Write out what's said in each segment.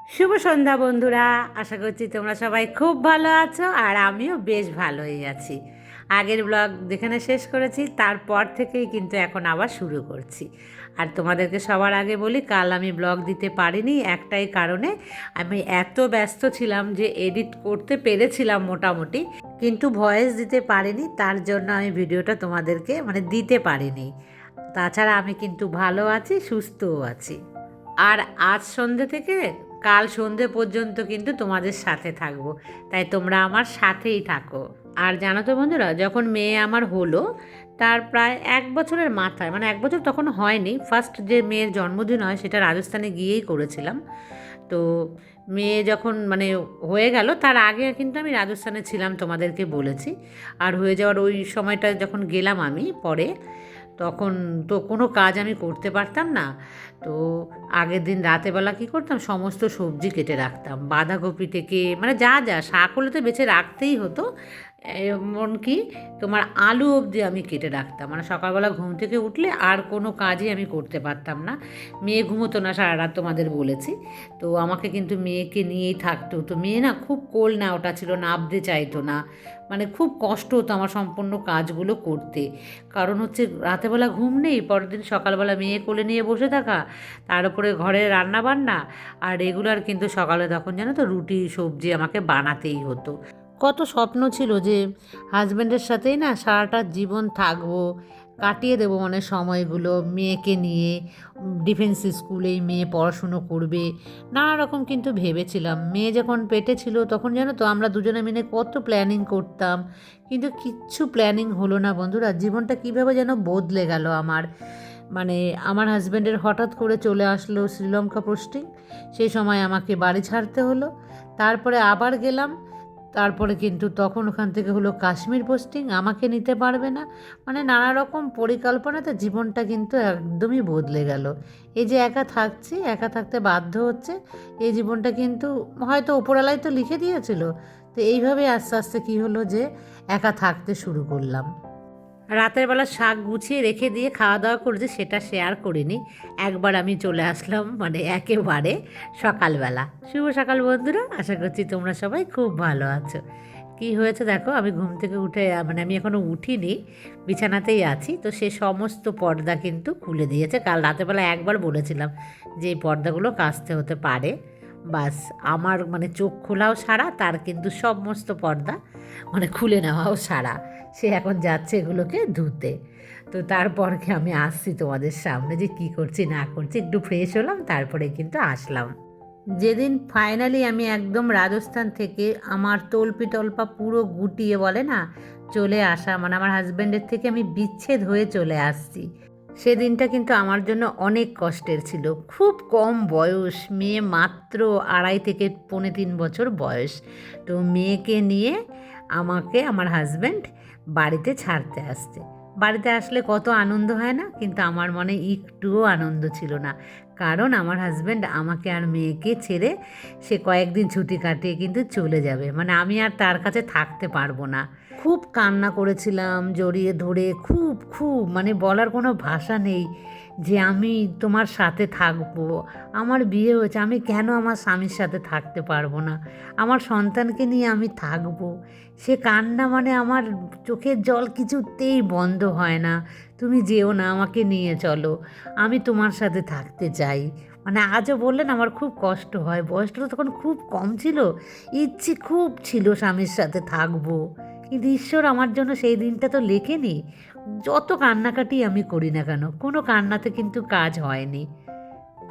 শুভ সন্ধ্যা বন্ধুরা, আশা করছি তোমরা সবাই খুব ভালো আছো আর আমিও বেশ ভালোই আছি। আগের ব্লগ যেখানে শেষ করেছি তারপর থেকেই কিন্তু এখন আবার শুরু করছি। আর তোমাদেরকে সবার আগে বলি, কাল আমি ব্লগ দিতে পারিনি একটাই কারণে, আমি এত ব্যস্ত ছিলাম যে এডিট করতে পেরেছিলাম মোটামুটি, কিন্তু ভয়েস দিতে পারিনি। তার জন্য আমি ভিডিওটা তোমাদেরকে দিতে পারিনি। তাছাড়া আমি কিন্তু ভালো আছি, সুস্থও আছি। আর আজ সন্ধ্যে থেকে কাল সন্ধ্যে পর্যন্ত কিন্তু তোমাদের সাথে থাকবো, তাই তোমরা আমার সাথেই থাকো। আর জানো তো বন্ধুরা, যখন মেয়ে আমার হলো তার প্রায় 1 বছরের মাথায়, 1 বছর তখন হয়নি, ফার্স্ট যে মেয়ের জন্মদিন হয় সেটা রাজস্থানে গিয়েই করেছিলাম। তো মেয়ে যখন হয়ে গেল, তার আগে কিন্তু আমি রাজস্থানে ছিলাম, তোমাদেরকে বলেছি। আর হয়ে যাওয়ার ওই সময়টা যখন গেলাম আমি পরে, তখন তো কোনো কাজ আমি করতে পারতাম না। তো আগের দিন রাতেবেলা কী করতাম, সমস্ত সবজি কেটে রাখতাম, বাঁধাকপি থেকে যা যা শাক হলে তো বেছে রাখতেই হতো, এমনকি তোমার আলু অবধি আমি কেটে রাখতাম। সকালবেলা ঘুম থেকে উঠলে আর কোনো কাজই আমি করতে পারতাম না। মেয়ে ঘুমোতো না সারা রাত, তোমাদের বলেছি। তো আমাকে কিন্তু মেয়েকে নিয়েই থাকতে হতো। মেয়ে না খুব কোল না ওটা ছিল, নাবতে চাইতো না, খুব কষ্ট হতো আমার সম্পূর্ণ কাজগুলো করতে। কারণ হচ্ছে রাতেবেলা ঘুম নেই, পরের দিন সকালবেলা মেয়ে কোলে নিয়ে বসে থাকা, তার উপরে ঘরে রান্না বান্না, আর রেগুলার কিন্তু সকালে তখন জানো তো রুটি সবজি আমাকে বানাতেই হতো। কত স্বপ্ন ছিল যে হাজব্যান্ডের সাথেই না সারাটা জীবন থাকবো, কাটিয়ে দেবো সময়গুলো মেয়েকে নিয়ে। ডিফেন্স স্কুলেই মেয়ে পড়াশুনো করবে, নানা রকম কিন্তু ভেবেছিলাম। মেয়ে যখন পেটে ছিল তখন জানো তো আমরা দুজনে মিলে কত প্ল্যানিং করতাম, কিন্তু কিচ্ছু প্ল্যানিং হলো না বন্ধুরা। জীবনটা কীভাবে যেন বদলে গেল আমার। আমার হাজব্যান্ডের হঠাৎ করে চলে আসলো শ্রীলঙ্কা পোস্টিং, সেই সময় আমাকে বাড়ি ছাড়তে হলো। তারপরে আবার গেলাম, তারপরে কিন্তু তখন ওখান থেকে হলো কাশ্মীর পোস্টিং, আমাকে নিতে পারবে না। নানা রকম পরিকল্পনাতে জীবনটা কিন্তু একদমই বদলে গেল। এই যে একা থাকছি, একা থাকতে বাধ্য হচ্ছে, এই জীবনটা কিন্তু হয়তো ওপরওয়ালাই তো লিখে দিয়েছিল। তো এইভাবে আস্তে আস্তে কী হলো যে একা থাকতে শুরু করলাম। রাতের বেলা শাক গুছিয়ে রেখে দিয়ে খাওয়া দাওয়া করেছি, সেটা শেয়ার করিনি। একবার আমি চলে আসলাম একেবারে সকালবেলা। শুভ সকাল বন্ধুরা, আশা করছি তোমরা সবাই খুব ভালো আছো। কি হয়েছে দেখো, আমি ঘুম থেকে উঠে আমি এখনও উঠিনি, বিছানাতেই আছি। তো সে সমস্ত পর্দা কিন্তু খুলে দিয়েছে। কাল রাতেরবেলা একবার বলেছিলাম যে এই পর্দাগুলো কাচতে হতে পারে, বাস আমার চোখ খোলাও সারা, তার কিন্তু সমস্ত পর্দা খুলে নেওয়াও সারা। সে এখন যাচ্ছে এগুলোকে ধুতে। তো তারপর কি আমি আসছি তোমাদের সামনে যে কি করছি না করছি, একটু ফ্রেশ হলাম, তারপরে কিন্তু আসলাম। যেদিন ফাইনালি আমি একদম রাজস্থান থেকে আমার তল্পা পুরো গুটিয়ে বলে না চলে আসা, আমার হাজব্যান্ডের থেকে আমি বিচ্ছেদ হয়ে চলে আসছি, সেদিনটা কিন্তু আমার জন্য অনেক কষ্টের ছিল। খুব কম বয়স, মেয়ে মাত্র 2.5 থেকে 3.25 বয়স। তো মেয়েকে নিয়ে আমাকে আমার হাজব্যান্ড বাড়িতে ছাড়তে আসছে। বাড়িতে আসলে কত আনন্দ হয় না, কিন্তু আমার মনে একটুও আনন্দ ছিল না। কারণ আমার হাজব্যান্ড আমাকে আর মেয়েকে ছেড়ে সে কয়েকদিন ছুটি কাটিয়ে কিন্তু চলে যাবে, আমি আর তার কাছে থাকতে পারবো না। খুব কান্না করেছিলাম জড়িয়ে ধরে, খুব খুব বলার কোনো ভাষা নেই যে আমি তোমার সাথে থাকবো, আমার বিয়ে হয়েছে, আমি কেন আমার স্বামীর সাথে থাকতে পারবো না, আমার সন্তানকে নিয়ে আমি থাকবো। সে কান্না আমার চোখের জল কিছুতেই বন্ধ হয় না। তুমি যেও না, আমাকে নিয়ে চলো, আমি তোমার সাথে থাকতে চাই। আজও বললেন আমার খুব কষ্ট হয়। বয়সটা তো তখন খুব কম ছিল, ইচ্ছে খুব ছিল স্বামীর সাথে থাকবো, কিন্তু ঈশ্বর আমার জন্য সেই দিনটা তো লেখেনি। যত কান্নাকাটি আমি করি না কেন, কোনো কান্নাতে কিন্তু কাজ হয়নি।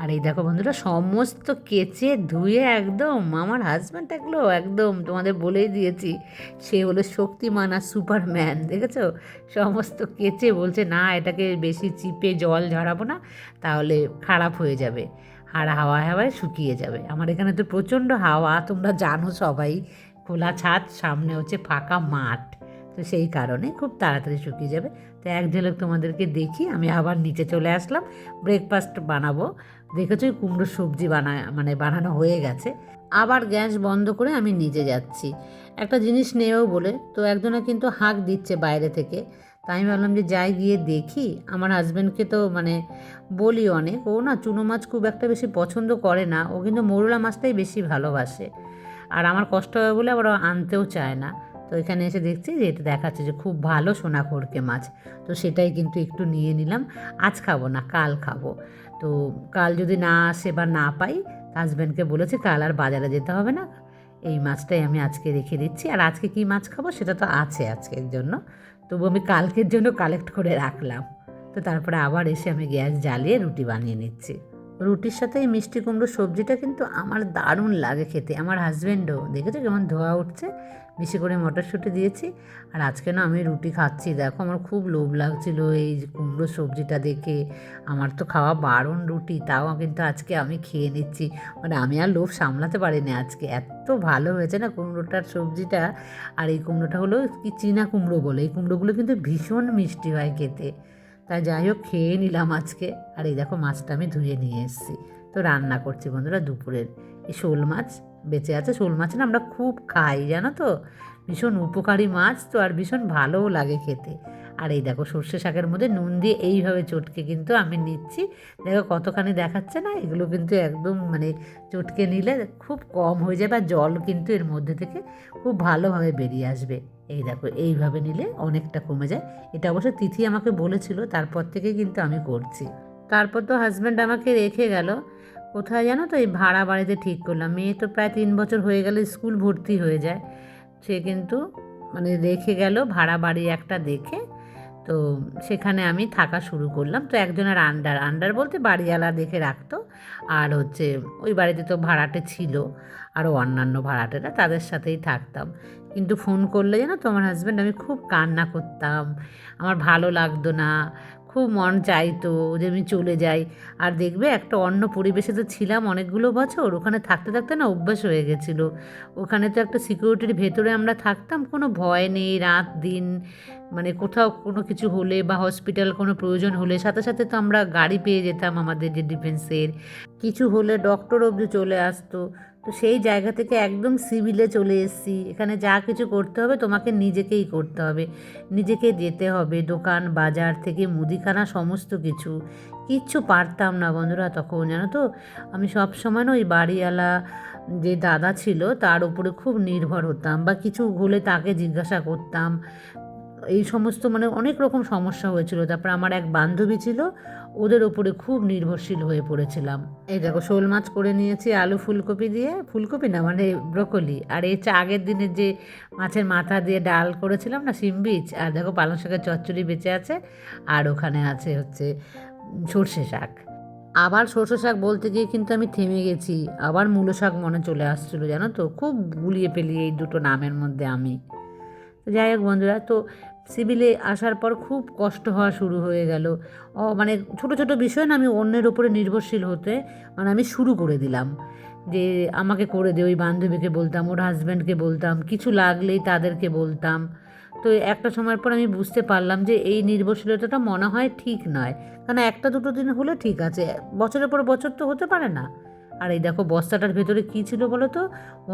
আর এই দেখো বন্ধুরা, সমস্ত কেচে ধুয়ে একদম আমার হাজব্যান্ড থাকলো একদম, তোমাদের বলেই দিয়েছি সে হলো শক্তিমান আর সুপারম্যান, দেখেছো? সমস্ত কেচে বলছে না এটাকে বেশি চিপে জল ঝরাবো না, তাহলে খারাপ হয়ে যাবে, আর হাওয়ায় হাওয়ায় শুকিয়ে যাবে। আমার এখানে তো প্রচণ্ড হাওয়া, তোমরা জানো সবাই, খোলা ছাদ, সামনে হচ্ছে ফাঁকা মাঠ, তো সেই কারণে খুব তাড়াতাড়ি শুকিয়ে যাবে। তো এক ঝলক তোমাদেরকে দেখি, আমি আবার নিচে চলে আসলাম, ব্রেকফাস্ট বানাবো। দেখেছো কুমড়োর সবজি বানানো হয়ে গেছে। আবার গ্যাস বন্ধ করে আমি নিচে যাচ্ছি একটা জিনিস নেও বলে। তো একজনে কিন্তু হাঁক দিচ্ছে বাইরে থেকে, তাই আমি ভাবলাম যে যাই গিয়ে দেখি। আমার হাজব্যান্ডকে তো মানে বলি অনেক, ও না চুনো মাছ খুব একটা বেশি পছন্দ করে না, ও কিন্তু মৌরলা মাছটাই বেশি ভালোবাসে। আর আমার কষ্ট হবে বলে আবার ও আনতেও চায় না। তো এখানে এসে দেখছি যে এটা দেখাচ্ছে যে খুব ভালো সোনা খড়কে মাছ, তো সেটাই কিন্তু একটু নিয়ে নিলাম। আজ খাবো না, কাল খাবো। তো কাল যদি না আসে বা না পাই, হাজব্যান্ডকে বলেছি কাল আর বাজারে যেতে হবে না, এই মাছটাই আমি আজকে রেখে দিচ্ছি। আর আজকে কী মাছ খাবো সেটা তো আছে আজকের জন্য, তবু আমি কালকের জন্য কালেক্ট করে রাখলাম। তো তারপরে আবার এসে আমি গ্যাস জ্বালিয়ে রুটি বানিয়ে নিচ্ছি। রুটির সাথে এই মিষ্টি কুমড়োর সবজিটা কিন্তু আমার দারুণ লাগে খেতে। আমার হাজব্যান্ডও, দেখেছো কেমন ধোয়া উঠছে, বেশি করে মটরশুঁটি দিয়েছি। আর আজকে না আমি রুটি খাচ্ছি, দেখো আমার খুব লোভ লাগছিল এই কুমড়োর সবজিটা দেখে। আমার তো খাওয়া বারণ রুটি, তাও কিন্তু আজকে আমি খেয়ে নিচ্ছি। মানে আমি আর লোভ সামলাতে পারিনি আজকে, এত ভালো হয়েছে না কুমড়োটার সবজিটা। আর এই কুমড়োটা হলো কি চীনা কুমড়ো বলে, এই কুমড়োগুলো কিন্তু ভীষণ মিষ্টি হয় খেতে। তাই যাই হোক খেয়ে নিলাম আজকে। আর এই দেখো মাছটা আমি ধুয়ে নিয়ে এসেছি, তো রান্না করছি বন্ধুরা দুপুরের। এই শোল মাছ বেঁচে আছে, শোল মাছ না আমরা খুব খাই জানো তো, ভীষণ উপকারী মাছ তো, আর ভীষণ ভালোও লাগে খেতে। আর এই দেখো সর্ষে শাকের মধ্যে নুন দিয়ে এইভাবে চটকে কিন্তু আমি নিচ্ছি। দেখো কতখানি দেখাচ্ছে না, এগুলো কিন্তু একদম মানে চটকে নিলে খুব কম হয়ে যাবে, আর জল কিন্তু এর মধ্যে থেকে খুব ভালোভাবে বেরিয়ে আসবে। এই দেখো এইভাবে নিলে অনেকটা কমে যায়। এটা অবশ্য তিথি আমাকে বলেছিল, তারপর থেকে কিন্তু আমি করছি। তারপর তো হাজব্যান্ড আমাকে রেখে গেল কোথায় জানো তো, এই ভাড়া বাড়িতে ঠিক করলাম। মেয়ে তো প্রায় 3 বছর হয়ে গেলে স্কুল ভর্তি হয়ে যায়, সে কিন্তু মানে রেখে গেল ভাড়া বাড়ি একটা দেখে। তো সেখানে আমি থাকা শুরু করলাম। তো একজনের আন্ডার আন্ডার বলতে বাড়িওয়ালা দেখে রাখতো। আর হচ্ছে ওই বাড়িতে তো ভাড়াটে ছিল, আরও অন্যান্য ভাড়াটেরা, তাদের সাথেই থাকতাম। কিন্তু ফোন করলে জানো তো আমার হাজব্যান্ড, আমি খুব কান্না করতাম, আমার ভালো লাগতো না, খুব মন চাইতো যে আমি চলে যাই। আর দেখবে একটা অন্য পরিবেশে তো ছিলাম অনেকগুলো বছর, ওখানে থাকতে থাকতে না অভ্যাস হয়ে গেছিলো। ওখানে তো একটা সিকিউরিটির ভেতরে আমরা থাকতাম, কোনো ভয় নেই রাত দিন। মানে কোথাও কোনো কিছু হলে বা হসপিটাল কোনো প্রয়োজন হলে সাথে সাথে তো আমরা গাড়ি পেয়ে যেতাম, আমাদের যে ডিফেন্সের কিছু হলে ডক্টর অবধি চলে আসতো। তো সেই জায়গা থেকে একদম সিভিলে চলে এসেছি, এখানে যা কিছু করতে হবে তোমাকে নিজেকেই করতে হবে, নিজেকে যেতে হবে, দোকান বাজার থেকে মুদিখানা সমস্ত কিছু। কিচ্ছু পারতাম না বন্ধুরা তখন জানো তো। আমি সব সময় না ওই বাড়িওয়ালা যে দাদা ছিল তার উপরে খুব নির্ভর হতাম, বা কিছু হলে তাকে জিজ্ঞাসা করতাম। এই সমস্ত মানে অনেক রকম সমস্যা হয়েছিল। তারপর আমার এক বান্ধবী ছিল, ওদের ওপরে খুব নির্ভরশীল হয়ে পড়েছিলাম। এই দেখো শোল মাছ করে নিয়েছি আলু ফুলকপি দিয়ে, ফুলকপি না মানে ব্রোকলি। আর এই আগের দিনের যে মাছের মাথা দিয়ে ডাল করেছিলাম না শিম বীজ, আর দেখো পালং শাকের চচ্চড়ি বেঁচে আছে। আর ওখানে আছে হচ্ছে সর্ষে শাক। আবার সর্ষে শাক বলতে গিয়ে কিন্তু আমি থেমে গেছি, আবার মূলো শাক মনে চলে আসছিলো জানো তো, খুব গুলিয়ে ফেলি এই দুটো নামের মধ্যে আমি। তো যাই হোক বন্ধুরা, তো সিভিলে আসার পর খুব কষ্ট হওয়া শুরু হয়ে গেল। মানে ছোটো ছোটো বিষয় না আমি অন্যের ওপরে নির্ভরশীল হতে মানে আমি শুরু করে দিলাম, যে আমাকে করে দে। ওই বান্ধবীকে বলতাম, ওর হাজব্যান্ডকে বলতাম, কিছু লাগলেই তাদেরকে বলতাম। তো একটা সময়ের পর আমি বুঝতে পারলাম যে এই নির্ভরশীলতাটা মনে হয় ঠিক নয়। কারণ একটা দুটো দিন হলে ঠিক আছে, বছরের পর বছর তো হতে পারে না। আর এই দেখো বস্তাটার ভেতরে কী ছিল বলো তো,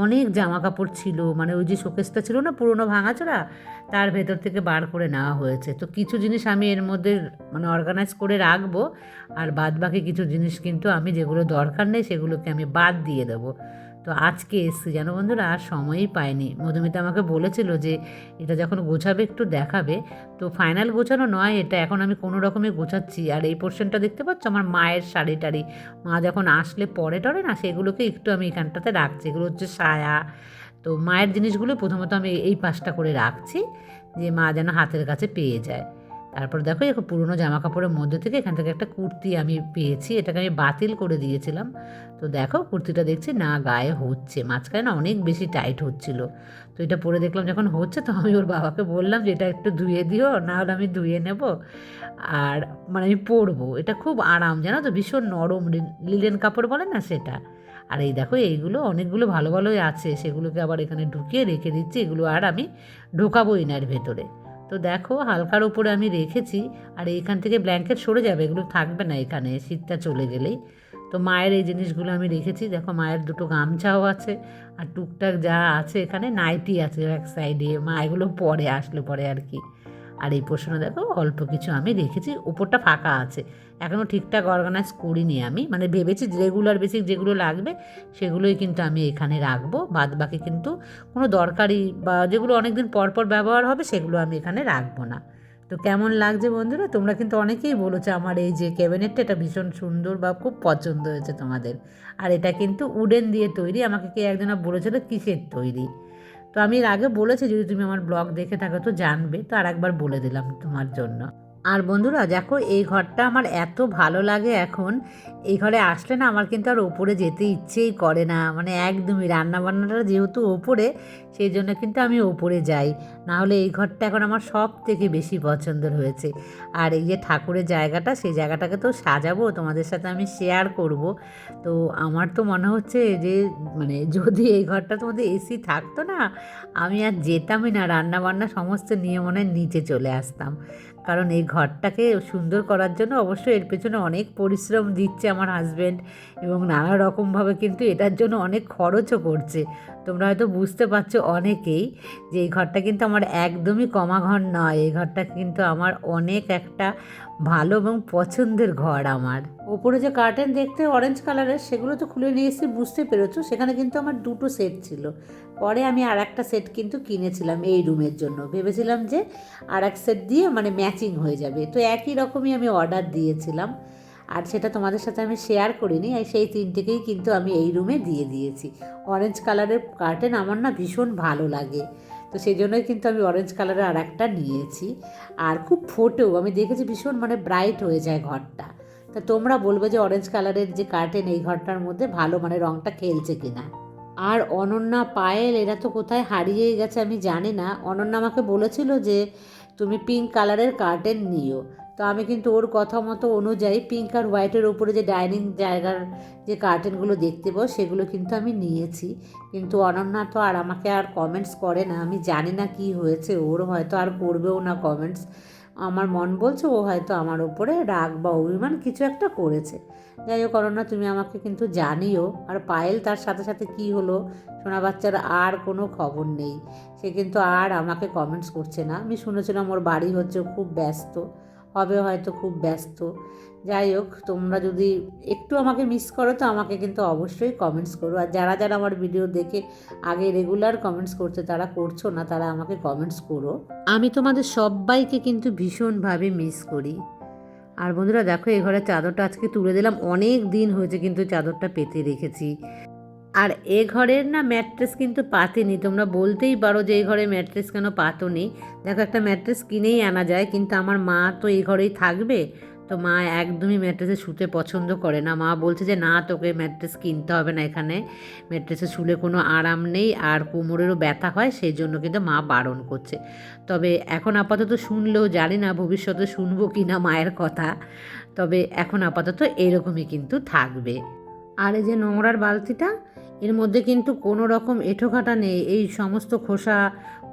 অনেক জামা কাপড় ছিল। মানে ওই যে শোকেসটা ছিল না পুরনো ভাঙাচোরা, তার ভেতর থেকে বার করে নেওয়া হয়েছে। তো কিছু জিনিস আমি এর মধ্যে মানে অর্গানাইজ করে রাখবো, আর বাদ বাকি কিছু জিনিস কিন্তু আমি যেগুলো দরকার নেই সেগুলোকে আমি বাদ দিয়ে দেবো। তো আজকে এসছি জানো বন্ধুরা, আর সময়ই পাইনি। মধুমিতা আমাকে বলেছিল যে এটা যখন গোছাবে একটু দেখাবে। তো ফাইনাল গোছানো নয় এটা, এখন আমি কোনো রকমে গোছাচ্ছি। আর এই পোর্শনটা দেখতে পাচ্ছ আমার মায়ের শাড়ি টাড়ি, মা যখন আসলে পরে টরে না, সেগুলোকে একটু আমি এখানটাতে রাখছি। এগুলো হচ্ছে সায়া। তো মায়ের জিনিসগুলো প্রথমত আমি এই পাশটা করে রাখছি, যে মা যেন হাতের কাছে পেয়ে যায়। তারপর দেখো এখন পুরনো জামা কাপড়ের মধ্যে থেকে এখান থেকে একটা কুর্তি আমি পেয়েছি, এটাকে আমি বাতিল করে দিয়েছিলাম। তো দেখো কুর্তিটা দেখছি না গায়ে হচ্ছে, মাঝখানে না অনেক বেশি টাইট হচ্ছিল। তো এটা পরে দেখলাম যখন হচ্ছে, তো আমি ওর বাবাকে বললাম যে এটা একটু ধুয়ে দিও, না হলে আমি ধুয়ে নেব। আর মানে আমি পরবো, এটা খুব আরাম জানো তো, ভীষণ নরম, লিলেন কাপড় বলে না সেটা। আর এই দেখো এইগুলো অনেকগুলো ভালো ভালোই আছে, সেগুলোকে আবার এখানে ঢুকিয়ে রেখে দিচ্ছি। এগুলো আর আমি ঢোকাবো ইনার ভেতরে। তো দেখো হালকার উপরে আমি রেখেছি। আর এইখান থেকে ব্ল্যাঙ্কেট সরে যাবে, এগুলো থাকবে না এখানে শীতটা চলে গেলেই। তো মায়ের এই জিনিসগুলো আমি রেখেছি, দেখো মায়ের দুটো গামছাও আছে, আর টুকটাক যা আছে এখানে নাইটি আছে এক সাইডে, মা এগুলো পরে আসলে পরে আর কি। আর এই পোর্শনে দেখো অল্প কিছু আমি রেখেছি, উপরটা ফাঁকা আছে, এখনও ঠিকঠাক অর্গানাইজ করিনি আমি, মানে ভেবেছি রেগুলার বেসিক যেগুলো লাগবে সেগুলোই কিন্তু আমি এখানে রাখবো, বাদ বাকি কিন্তু কোনো দরকারি বা যেগুলো অনেক দিন পর পর ব্যবহার হবে সেগুলো আমি এখানে রাখবো না। তো কেমন লাগছে বন্ধুরা? তোমরা কিন্তু অনেকেই বলেছো আমার এই যে ক্যাবিনেটটা, এটা ভীষণ সুন্দর বা খুব পছন্দ হয়েছে তোমাদের। আর এটা কিন্তু উডেন দিয়ে তৈরি, আমাকে কে একজন বলেছিল কিসের তৈরি। তো আমি এর আগে বলেছি, যদি তুমি আমার ব্লগ দেখে থাকো তো জানবে, তো আর একবার বলে দিলাম তোমার জন্য। আর বন্ধুরা দেখো, এই ঘরটা আমার এত ভালো লাগে এখন, এই ঘরে আসলে না আমার কিন্তু আর ওপরে যেতে ইচ্ছেই করে না, মানে একদমই রান্নাবান্নাটা যেহেতু ওপরে, সেই জন্য কিন্তু আমি ওপরে যাই, না হলে এই ঘরটা এখন আমার সব থেকে বেশি পছন্দের হয়েছে। আর এই যে ঠাকুরের জায়গাটা, সেই জায়গাটাকে তো সাজাবো, তোমাদের সাথে আমি শেয়ার করব। তো আমার তো মনে হচ্ছে যে মানে যদি এই ঘরটার মধ্যে এসি থাকতো না, আমি আর যেতামই না, রান্নাবান্না সমস্ত নিয়ে মনে হয় নিচে চলে আসতাম। কারণ এই ঘরটাকে সুন্দর করার জন্য অবশ্যই এর পেছনে অনেক পরিশ্রম দিচ্ছে আমার হাজব্যান্ড, এবং নানা রকমভাবে কিন্তু এটার জন্য অনেক খরচও করছে। তোমরা হয়তো বুঝতে পারছো অনেকেই যে এই ঘরটা কিন্তু আমার একদমই কমা ঘর নয়, এই ঘরটা কিন্তু আমার অনেক একটা ভালো এবং পছন্দের ঘর আমার। ওপরে যে কার্টেন দেখতে অরেঞ্জ কালারের, সেগুলো তো খুলে নিয়ে এসে বুঝতে পেরেছো, সেখানে কিন্তু আমার দুটো সেট ছিল। পরে আমি আর একটা সেট কিন্তু কিনেছিলাম এই রুমের জন্য, ভেবেছিলাম যে আর এক সেট দিয়ে মানে ম্যাচিং হয়ে যাবে, তো একই রকমই আমি অর্ডার দিয়েছিলাম। আর সেটা তোমাদের সাথে আমি শেয়ার করিনি, আর সেই তিনটেকেই কিন্তু আমি এই রুমে দিয়ে দিয়েছি। অরেঞ্জ কালারের কার্টেন আমার না ভীষণ ভালো লাগে, তো সেই জন্যই কিন্তু আমি অরেঞ্জ কালারের আর একটা নিয়েছি। আর খুব ফোটেও আমি দেখেছি, ভীষণ মানে ব্রাইট হয়ে যায় ঘরটা। তা তোমরা বলবে যে অরেঞ্জ কালারের যে কার্টেন এই ঘরটার মধ্যে ভালো মানে রঙটা খেলছে কিনা। আর অনন্যা, পায়েল এরা তো কোথায় হারিয়েই গেছে আমি জানি না। অনন্যা আমাকে বলেছিল যে তুমি পিঙ্ক কালারের কার্টেন নিও, তো আমি কিন্তু ওর কথা মতো অনুযায়ী পিঙ্ক আর হোয়াইটের উপরে যে ডাইনিং জায়গার যে কার্টেনগুলো দেখতে পাও সেগুলো কিন্তু আমি নিয়েছি। কিন্তু অনন্যা তো আর আমাকে আর কমেন্টস করে না, আমি জানি না কি হয়েছে ওর, হয়তো আর করবেও না কমেন্টস। আমার মন বলছে ও হয়তো আমার উপরে রাগ বা অভিমান কিছু একটা করেছে। যাই হোক অনন্যা, তুমি আমাকে কিন্তু জানিও। আর পায়েল, তার সাথে সাথে কি হলো, সোনা বাচ্চার আর কোনো খবর নেই, সে কিন্তু আর আমাকে কমেন্টস করছে না। আমি শুনেছিলাম ওর বাড়ি হচ্ছে, খুব ব্যস্ত হবে, হয়তো খুব ব্যস্ত। যাই হোক, তোমরা যদি একটু আমাকে মিস করো তো আমাকে কিন্তু অবশ্যই কমেন্টস করো। আর যারা যারা আমার ভিডিও দেখে আগে রেগুলার কমেন্টস করছে, তারা করছো না, তারা আমাকে কমেন্টস করো। আমি তোমাদের সবাইকে কিন্তু ভীষণভাবে মিস করি। আর বন্ধুরা দেখো, এই ঘরের চাদরটা আজকে তুলে দিলাম, অনেক দিন হয়েছে কিন্তু চাদরটা পেতে রেখেছি। আর এ ঘরের না ম্যাট্রেস কিন্তু পাতিনি, তোমরা বলতেই পারো যে এই ঘরে ম্যাট্রেস কেন পাতোনি। দেখো, একটা ম্যাট্রেস কিনেই আনা যায়, কিন্তু আমার মা তো এই ঘরেই থাকবে, তো মা একদমই ম্যাট্রেসে শুতে পছন্দ করে না। মা বলছে যে না, তোকে ম্যাট্রেস কিনতে হবে না, এখানে ম্যাট্রেসে শুলে কোনো আরাম নেই, আর কোমরেরও ব্যথা হয়, সেই জন্য কিন্তু মা বারণ করছে। তবে এখন আপাতত শুনলেও, জানি না ভবিষ্যতে শুনবো কি না মায়ের কথা, তবে এখন আপাতত এরকমই কিন্তু থাকবে। আর এই যে নোংরার বালতিটা, এর মধ্যে কিন্তু কোনো রকম এঁঠোকাটা নেই, এই সমস্ত খোসা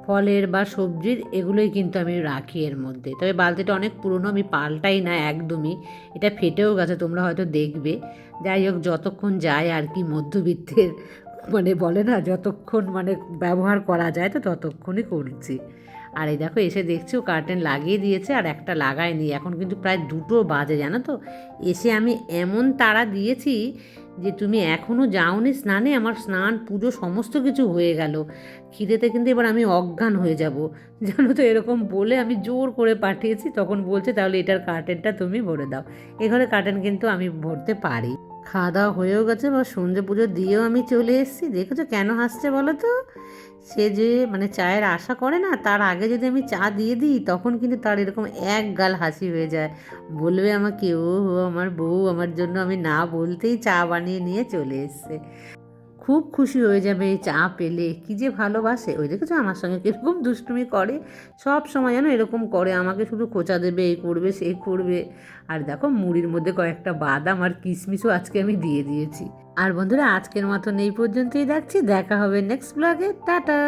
ফলের বা সবজির এগুলোই কিন্তু আমি রাখি এর মধ্যে। তবে বালতিটা অনেক পুরনো, আমি পাল্টাই না একদমই, এটা ফেটেও গেছে, তোমরা হয়তো দেখবে। যাই হোক, যতক্ষণ যায় আর কি, মধ্যবিত্তের মানে বলে না, যতক্ষণ মানে ব্যবহার করা যায় তো ততক্ষণই করছি। আর এই দেখো, এসে দেখছি ও কার্টেন লাগিয়ে দিয়েছে আর একটা লাগায়নি, এখন কিন্তু প্রায় 2টো বাজে, জানো তো। এসে আমি এমন তাড়া দিয়েছি যে তুমি এখনও যাওনি স্নানে, আমার স্নান পুজো সমস্ত কিছু হয়ে গেল, খিদেতে কিন্তু এবার আমি অজ্ঞান হয়ে যাব, জানো তো। এরকম বলে আমি জোর করে পাঠিয়েছি, তখন বলছে তাহলে এটার কার্টেনটা তুমি ভরে দাও। এ ঘরে কার্টেন কিন্তু আমি ভরতে পারি। খাওয়া দাওয়া হয়েও গেছে, বা সন্ধে পুজো দিয়েও আমি চলে এসেছি। দেখেছো কেন হাসছে বলো তো? সে যে মানে চায়ের আশা করে না, তার আগে যদি আমি চা দিয়ে দিই তখন কিন্তু তার এরকম এক গাল হাসি হয়ে যায়, বলবে আমাকে ও আমার বউ আমার জন্য আমি না বলতেই চা বানিয়ে নিয়ে চলে এসছে। খুব খুশি হয়ে যাবে এই চা পেলে, কী যে ভালোবাসে। ওই দেখেছো আমার সঙ্গে কীরকম দুষ্টুমি করে, সব সময় যেন এরকম করে, আমাকে শুধু খোঁচা দেবে, এই করবে সেই করবে। আর দেখো, মুড়ির মধ্যে কয়েকটা বাদাম আর কিশমিশও আজকে আমি দিয়ে দিয়েছি। আর বন্ধুরা, আজকের মতন এই পর্যন্তই রাখছি, দেখা হবে নেক্সট ব্লগে, টাটা।